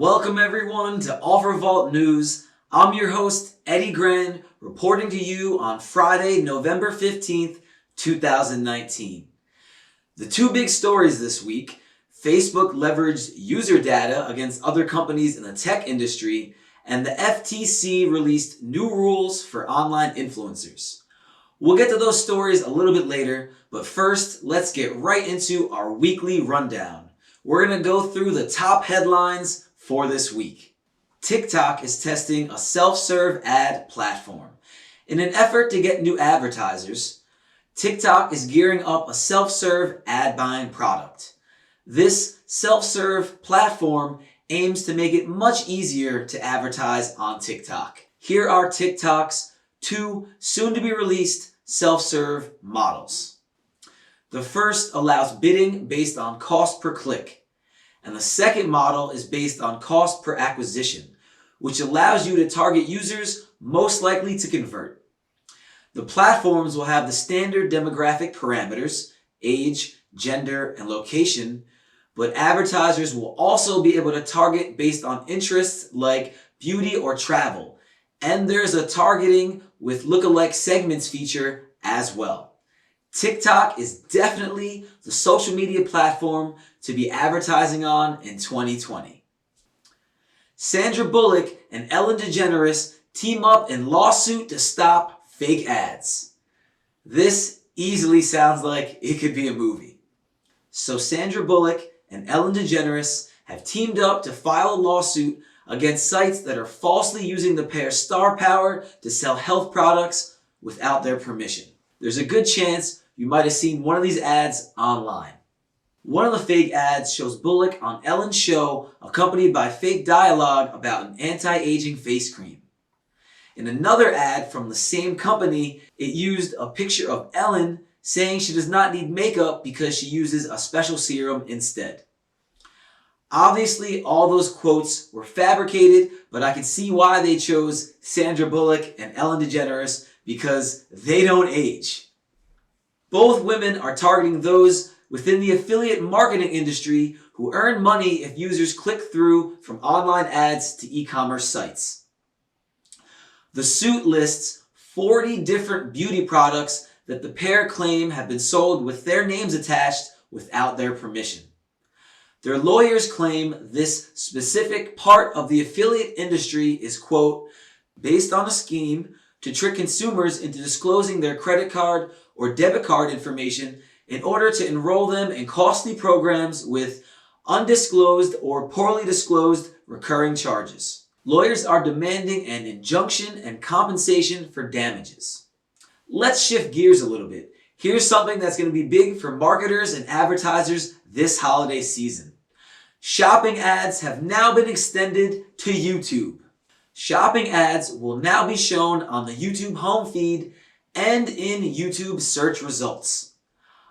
Welcome everyone to OfferVault News. I'm your host, Eddie Gran, reporting to you on Friday, November 15th, 2019. The two big stories this week: Facebook leveraged user data against other companies in the tech industry, and the FTC released new rules for online influencers. We'll get to those stories a little bit later, but first, let's get right into our weekly rundown. We're going to go through the top headlines for this week. TikTok is testing a self-serve ad platform. In an effort to get new advertisers, TikTok is gearing up a self-serve ad buying product. This self-serve platform aims to make it much easier to advertise on TikTok. Here are TikTok's two soon-to-be-released self-serve models. The first allows bidding based on cost per click, and the second model is based on cost per acquisition, which allows you to target users most likely to convert. The platforms will have the standard demographic parameters, age, gender, and location, but advertisers will also be able to target based on interests like beauty or travel, and there's a targeting with lookalike segments feature as well. TikTok is definitely the social media platform to be advertising on in 2020. Sandra Bullock and Ellen DeGeneres team up in lawsuit to stop fake ads. This easily sounds like it could be a movie. So Sandra Bullock and Ellen DeGeneres have teamed up to file a lawsuit against sites that are falsely using the pair's star power to sell health products without their permission. There's a good chance you might have seen one of these ads online. One of the fake ads shows Bullock on Ellen's show accompanied by fake dialogue about an anti-aging face cream. In another ad from the same company, it used a picture of Ellen saying she does not need makeup because she uses a special serum instead. Obviously, all those quotes were fabricated, but I can see why they chose Sandra Bullock and Ellen DeGeneres, because they don't age. Both women are targeting those within the affiliate marketing industry who earn money if users click through from online ads to e-commerce sites. The suit lists 40 different beauty products that the pair claim have been sold with their names attached without their permission. Their lawyers claim this specific part of the affiliate industry is, quote, based on a scheme to trick consumers into disclosing their credit card or debit card information in order to enroll them in costly programs with undisclosed or poorly disclosed recurring charges. Lawyers are demanding an injunction and compensation for damages. Let's shift gears a little bit. Here's something that's going to be big for marketers and advertisers this holiday season. Shopping ads have now been extended to YouTube. Shopping ads will now be shown on the YouTube home feed and in YouTube search results.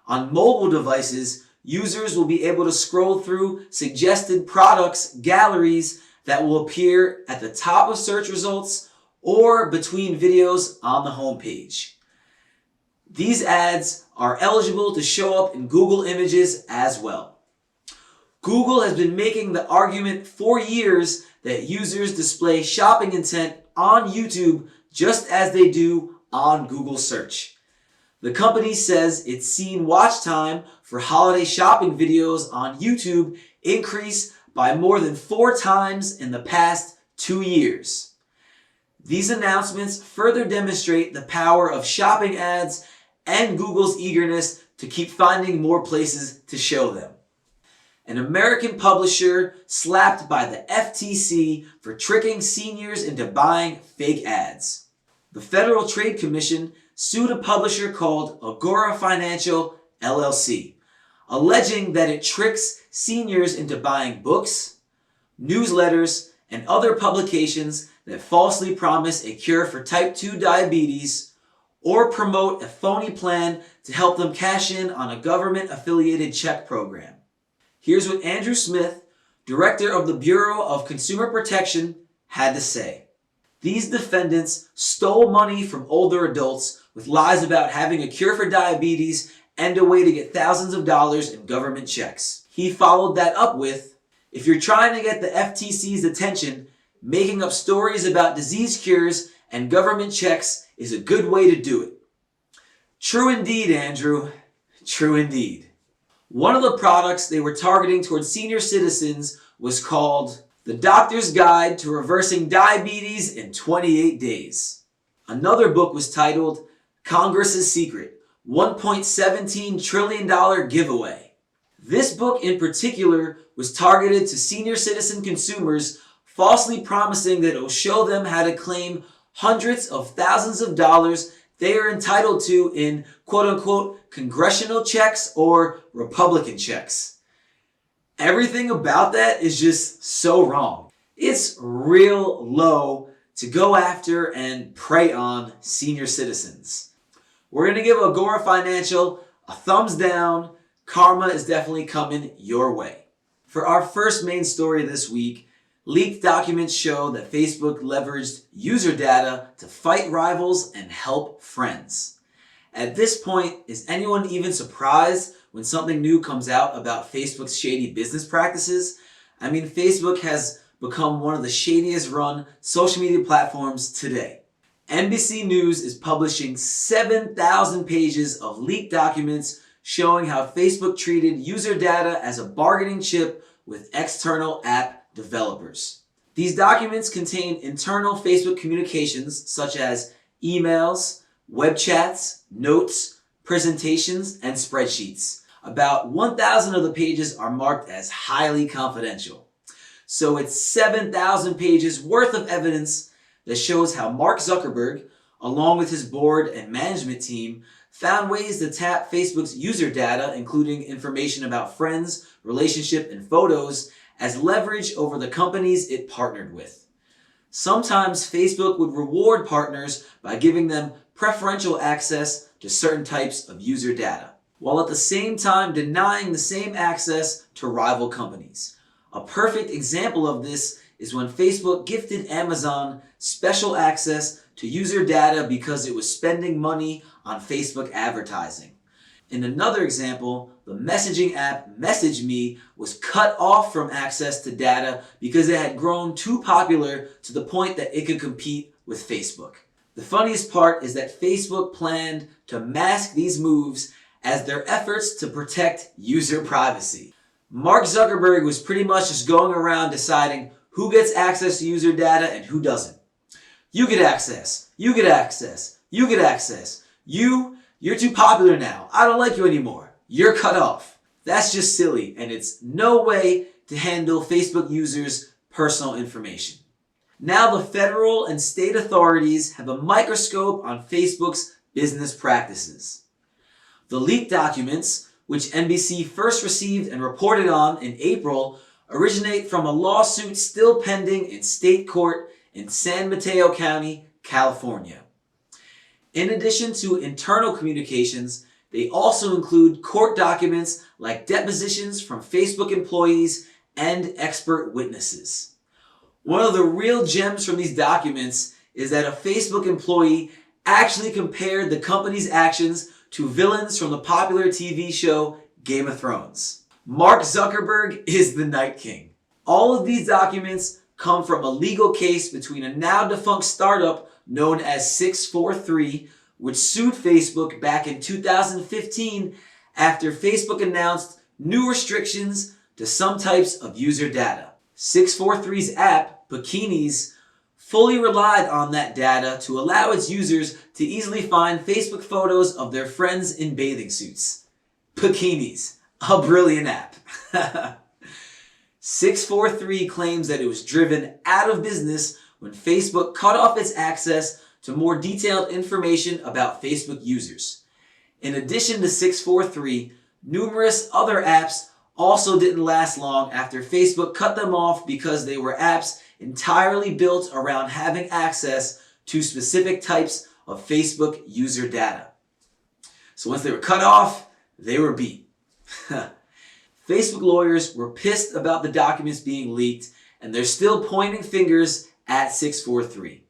On mobile devices, users will be able to scroll through suggested products galleries that will appear at the top of search results or between videos on the home page. These ads are eligible to show up in Google Images as well. Google has been making the argument for years that users display shopping intent on YouTube just as they do on Google search. The company says it's seen watch time for holiday shopping videos on YouTube increase by more than 4 times in the past 2 years. These announcements further demonstrate the power of shopping ads and Google's eagerness to keep finding more places to show them. An American publisher slapped by the FTC for tricking seniors into buying fake ads. The Federal Trade Commission sued a publisher called Agora Financial, LLC, alleging that it tricks seniors into buying books, newsletters, and other publications that falsely promise a cure for type 2 diabetes or promote a phony plan to help them cash in on a government-affiliated check program. Here's what Andrew Smith, director of the Bureau of Consumer Protection, had to say. These defendants stole money from older adults with lies about having a cure for diabetes and a way to get thousands of dollars in government checks. He followed that up with, If you're trying to get the FTC's attention, making up stories about disease cures and government checks is a good way to do it. True indeed, Andrew. True indeed. One of the products they were targeting towards senior citizens was called The Doctor's Guide to Reversing Diabetes in 28 Days. Another book was titled Congress's Secret, $1.17 trillion Giveaway. This book in particular was targeted to senior citizen consumers, falsely promising that it will show them how to claim hundreds of thousands of dollars they are entitled to in quote-unquote congressional checks or Republican checks. Everything about that is just so wrong. It's real low to go after and prey on senior citizens. We're going to give Agora Financial a thumbs down. Karma is definitely coming your way. For our first main story this week, leaked documents show that Facebook leveraged user data to fight rivals and help friends. At this point, is anyone even surprised when something new comes out about Facebook's shady business practices? I mean, Facebook has become one of the shadiest run social media platforms today. NBC News is publishing 7,000 pages of leaked documents showing how Facebook treated user data as a bargaining chip with external app developers. These documents contain internal Facebook communications such as emails, web chats, notes, presentations, and spreadsheets. About 1,000 of the pages are marked as highly confidential. So it's 7,000 pages worth of evidence that shows how Mark Zuckerberg, along with his board and management team, found ways to tap Facebook's user data, including information about friends, relationship, and photos, as leverage over the companies it partnered with. Sometimes Facebook would reward partners by giving them preferential access to certain types of user data, while at the same time denying the same access to rival companies. A perfect example of this is when Facebook gifted Amazon special access to user data because it was spending money on Facebook advertising. In another example, the messaging app MessageMe was cut off from access to data because it had grown too popular to the point that it could compete with Facebook. The funniest part is that Facebook planned to mask these moves as their efforts to protect user privacy. Mark Zuckerberg was pretty much just going around deciding who gets access to user data and who doesn't. You get access, you get access, you get access. You're too popular now. I don't like you anymore. You're cut off. That's just silly, and it's no way to handle Facebook users' personal information. Now the federal and state authorities have a microscope on Facebook's business practices. The leaked documents, which NBC first received and reported on in April, originate from a lawsuit still pending in state court in San Mateo County, California. In addition to internal communications, they also include court documents like depositions from Facebook employees and expert witnesses. One of the real gems from these documents is that a Facebook employee actually compared the company's actions to villains from the popular TV show Game of Thrones. Mark Zuckerberg is the Night King. All of these documents come from a legal case between a now defunct startup known as 643, which sued Facebook back in 2015 after Facebook announced new restrictions to some types of user data. 643's app, Bikinis, fully relied on that data to allow its users to easily find Facebook photos of their friends in bathing suits. Bikinis, a brilliant app. 643 claims that it was driven out of business when Facebook cut off its access to more detailed information about Facebook users. In addition to 643, numerous other apps also didn't last long after Facebook cut them off because they were apps entirely built around having access to specific types of Facebook user data. So once they were cut off, they were beat. Facebook lawyers were pissed about the documents being leaked, and they're still pointing fingers at 643.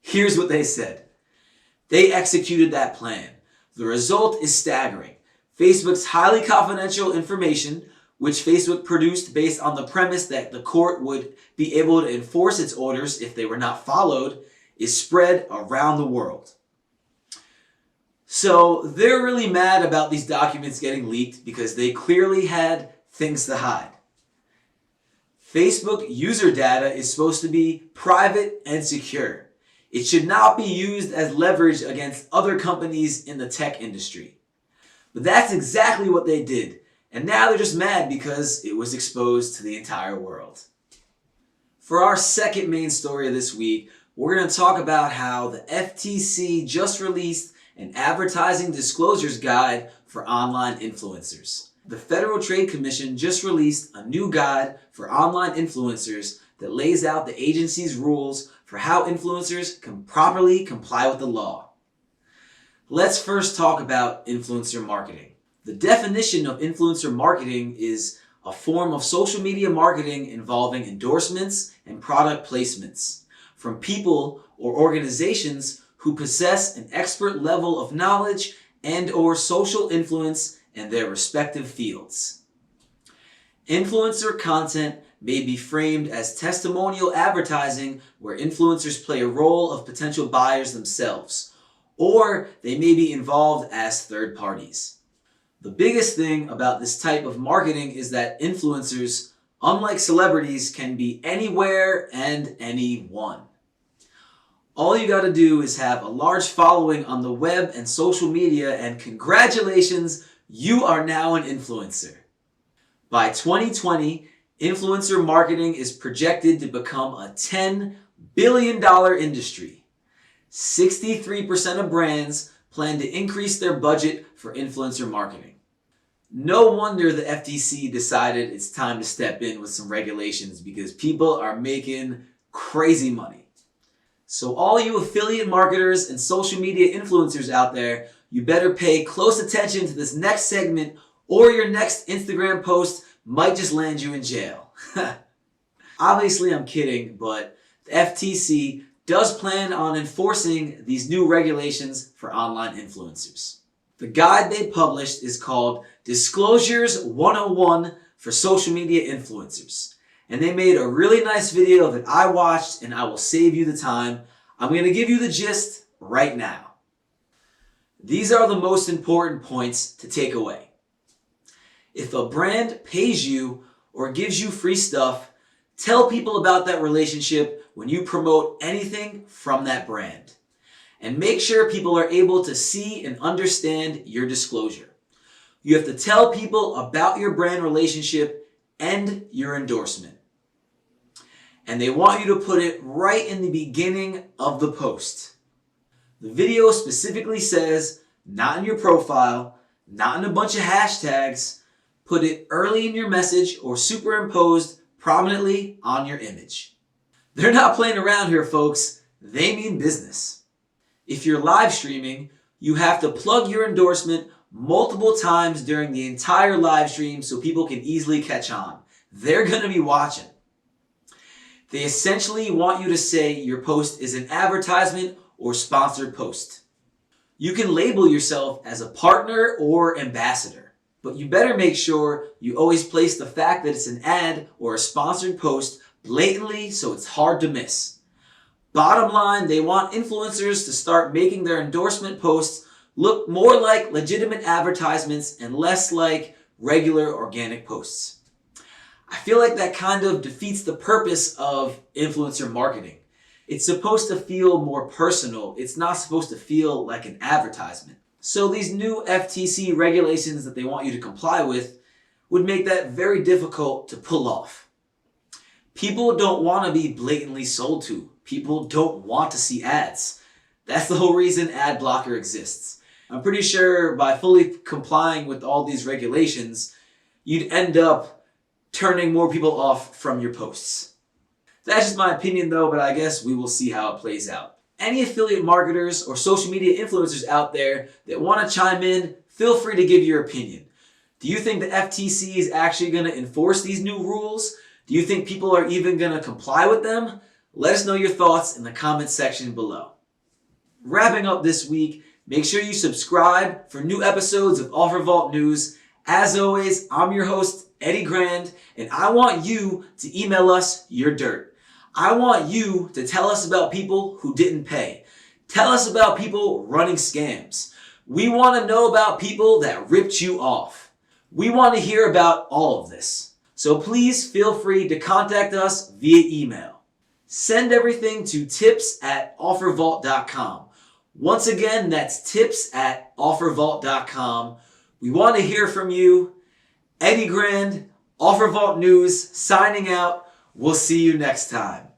Here's what they said. They executed that plan. The result is staggering. Facebook's highly confidential information, which Facebook produced based on the premise that the court would be able to enforce its orders if they were not followed, is spread around the world. So they're really mad about these documents getting leaked because they clearly had things to hide. Facebook user data is supposed to be private and secure. It should not be used as leverage against other companies in the tech industry. But that's exactly what they did. And now they're just mad because it was exposed to the entire world. For our second main story of this week, we're going to talk about how the FTC just released an advertising disclosures guide for online influencers. The Federal Trade Commission just released a new guide for online influencers that lays out the agency's rules for how influencers can properly comply with the law. Let's first talk about influencer marketing. The definition of influencer marketing is a form of social media marketing involving endorsements and product placements from people or organizations who possess an expert level of knowledge and or social influence in their respective fields. Influencer content may be framed as testimonial advertising where influencers play a role of potential buyers themselves, or they may be involved as third parties. The biggest thing about this type of marketing is that influencers, unlike celebrities, can be anywhere and anyone. All you gotta do is have a large following on the web and social media, and congratulations, you are now an influencer. By 2020, influencer marketing is projected to become a $10 billion industry. 63% of brands plan to increase their budget for influencer marketing. No wonder the FTC decided it's time to step in with some regulations because people are making crazy money. So all you affiliate marketers and social media influencers out there, you better pay close attention to this next segment or your next Instagram post might just land you in jail. Obviously I'm kidding, but the FTC does plan on enforcing these new regulations for online influencers. The guide they published is called Disclosures 101 for Social Media Influencers. And they made a really nice video that I watched, and I will save you the time. I'm going to give you the gist right now. These are the most important points to take away. If a brand pays you or gives you free stuff, tell people about that relationship when you promote anything from that brand. And make sure people are able to see and understand your disclosure. You have to tell people about your brand relationship and your endorsement. And they want you to put it right in the beginning of the post. The video specifically says, not in your profile, not in a bunch of hashtags. Put it early in your message or superimposed prominently on your image. They're not playing around here, folks. They mean business. If you're live streaming, you have to plug your endorsement multiple times during the entire live stream so people can easily catch on. They're going to be watching. They essentially want you to say your post is an advertisement or sponsored post. You can label yourself as a partner or ambassador, but you better make sure you always place the fact that it's an ad or a sponsored post blatantly so it's hard to miss. Bottom line, they want influencers to start making their endorsement posts look more like legitimate advertisements and less like regular organic posts. I feel like that kind of defeats the purpose of influencer marketing. It's supposed to feel more personal. It's not supposed to feel like an advertisement. So these new FTC regulations that they want you to comply with would make that very difficult to pull off. People don't want to be blatantly sold to. People don't want to see ads. That's the whole reason ad blocker exists. I'm pretty sure by fully complying with all these regulations, you'd end up turning more people off from your posts. That's just my opinion though, but I guess we will see how it plays out. Any affiliate marketers or social media influencers out there that want to chime in, feel free to give your opinion. Do you think the FTC is actually going to enforce these new rules? Do you think people are even going to comply with them? Let us know your thoughts in the comments section below. Wrapping up this week, make sure you subscribe for new episodes of OfferVault News. As always, I'm your host, Eddie Grand, and I want you to email us your dirt. I want you to tell us about people who didn't pay. Tell us about people running scams. We want to know about people that ripped you off. We want to hear about all of this. So please feel free to contact us via email. Send everything to tips@offervault.com. Once again, that's tips@offervault.com. We want to hear from you. Eddie Grand, OfferVault News, signing out. We'll see you next time.